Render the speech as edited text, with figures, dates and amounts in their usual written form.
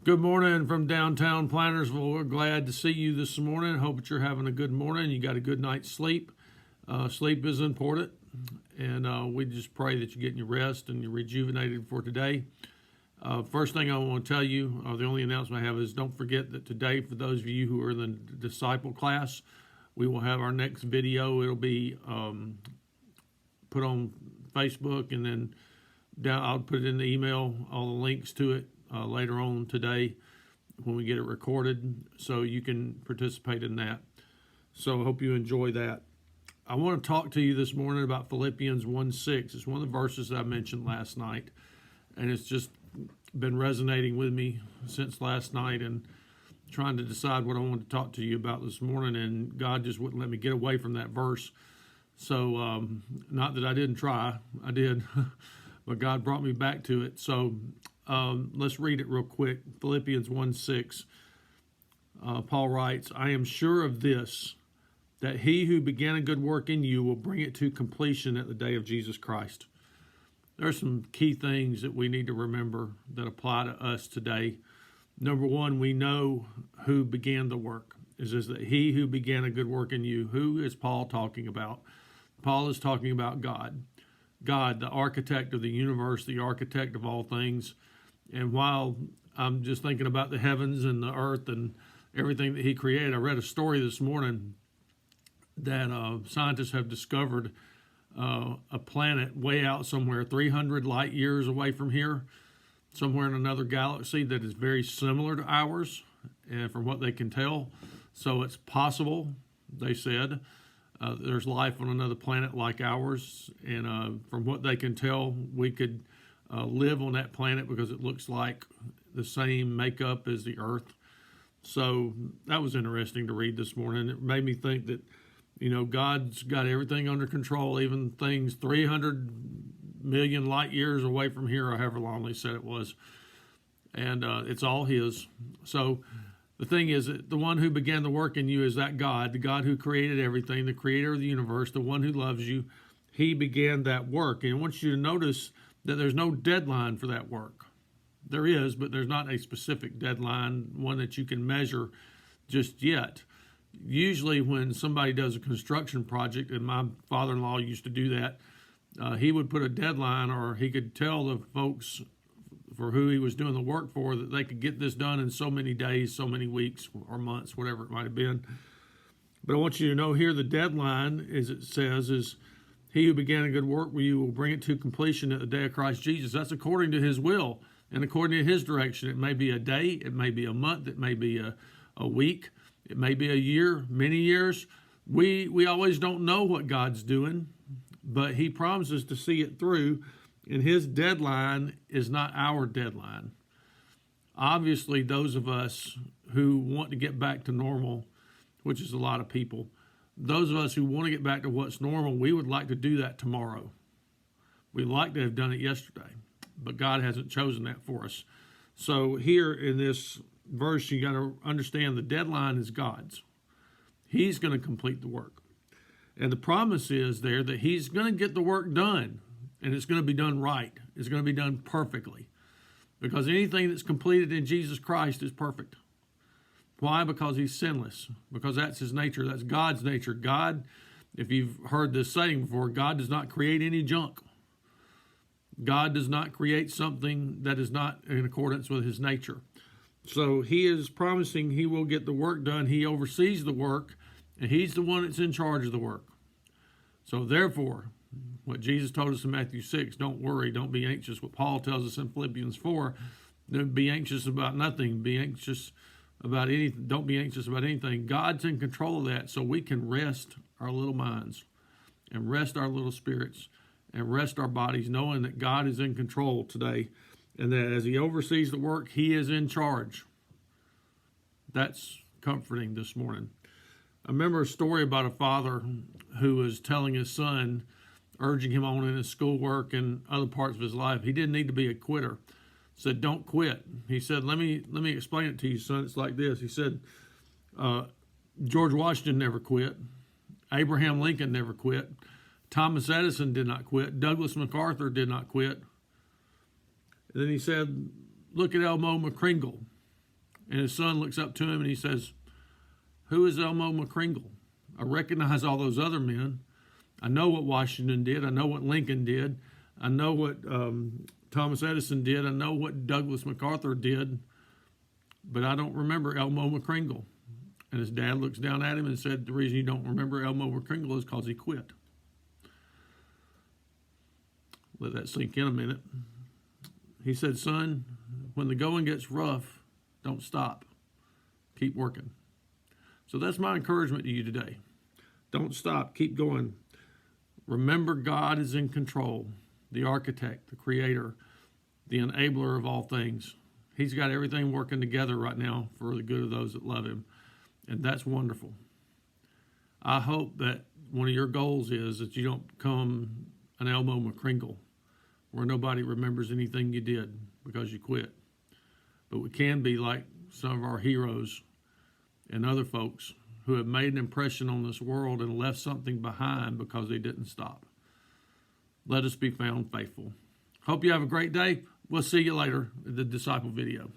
Good morning from downtown Plantersville. We're glad to see you this morning. Hope that you're having a good morning. You got a good night's sleep. Sleep is important, and we just pray that you're getting your rest and you're rejuvenated for today. First thing I want to tell you, the only announcement I have is don't forget that today, for those of you who are in the disciple class, we will have our next video. It'll be put on Facebook, and then I'll put it in the email, all the links to it later on today when we get it recorded, so you can participate in that. So I hope you enjoy that. I want to talk to you this morning about Philippians 1:6. It's one of the verses that I mentioned last night, and it's just been resonating with me since last night and trying to decide what I wanted to talk to you about this morning, and God just wouldn't let me get away from that verse. So not that I didn't try, I did, but God brought me back to it. So let's read it real quick. Philippians 1:6. Paul writes, I am sure of this, that he who began a good work in you will bring it to completion at the day of Jesus Christ. There are some key things that we need to remember that apply to us today. Number one, we know who began the work. It says that he who began a good work in you. Who is Paul talking about? Paul is talking about God. God, the architect of the universe, the architect of all things. And while I'm just thinking about the heavens and the earth and everything that he created, I read a story this morning that scientists have discovered a planet way out somewhere, 300 light years away from here, somewhere in another galaxy that is very similar to ours, and from what they can tell. So it's possible, they said, there's life on another planet like ours, and from what they can tell, we could live on that planet because it looks like the same makeup as the Earth. So that was interesting to read this morning. It made me think that, God's got everything under control, even things 300 million light years away from here, or however long they said it was. And it's all his. So the thing is that the one who began the work in you is that God, the God who created everything, the creator of the universe, the one who loves you. He began that work. And I want you to notice that there's no deadline for that work. There is, but there's not a specific deadline, one that you can measure just yet. Usually when somebody does a construction project, and my father-in-law used to do that, he would put a deadline, or he could tell the folks for who he was doing the work for that they could get this done in so many days, so many weeks or months, whatever it might have been. But I want you to know here the deadline, as it says, is he who began a good work with you will bring it to completion at the day of Christ Jesus. That's according to his will and according to his direction. It may be a day, it may be a month, it may be a week, it may be a year, many years. We always don't know what God's doing, but he promises to see it through, and his deadline is not our deadline. Obviously, those of us who want to get back to normal, which is a lot of people, those of us who want to get back to what's normal, we would like to do that tomorrow. We'd like to have done it yesterday, but God hasn't chosen that for us. So here in this verse, you got to understand the deadline is God's. He's going to complete the work. And the promise is there that he's going to get the work done, and it's going to be done right. It's going to be done perfectly, because anything that's completed in Jesus Christ is perfect. Why? Because he's sinless, because that's his nature. That's God's nature. God, if you've heard this saying before, God does not create any junk. God does not create something that is not in accordance with his nature. So he is promising he will get the work done. He oversees the work, and he's the one that's in charge of the work. So therefore, what Jesus told us in Matthew 6, don't worry, don't be anxious. What Paul tells us in Philippians 4, don't be anxious about nothing. Be anxious about anything. Don't be anxious about anything. God's in control of that, so we can rest our little minds and rest our little spirits and rest our bodies, knowing that God is in control today, and that as he oversees the work, he is in charge. That's comforting this morning. I remember a story about a father who was telling his son, urging him on in his schoolwork and other parts of his life. He didn't need to be a quitter. Said, don't quit. He said, let me explain it to you, son. It's like this. He said, George Washington never quit. Abraham Lincoln never quit. Thomas Edison did not quit. Douglas MacArthur did not quit. And then he said, look at Elmo McCringle. And his son looks up to him and he says, "Who is Elmo McCringle? I recognize all those other men. I know what Washington did. I know what Lincoln did. I know what Thomas Edison did. I know what Douglas MacArthur did. But I don't remember Elmo McCringle." And his dad looks down at him and said, "The reason you don't remember Elmo McCringle is because he quit." Let that sink in a minute. He said, "Son, when the going gets rough, don't stop. Keep working." So that's my encouragement to you today. Don't stop. Keep going. Remember, God is in control, the architect, the creator, the enabler of all things. He's got everything working together right now for the good of those that love him. And that's wonderful. I hope that one of your goals is that you don't become an Elmo McCringle, where nobody remembers anything you did because you quit. But we can be like some of our heroes and other folks who have made an impression on this world and left something behind because they didn't stop. Let us be found faithful. Hope you have a great day. We'll see you later at the Disciple video.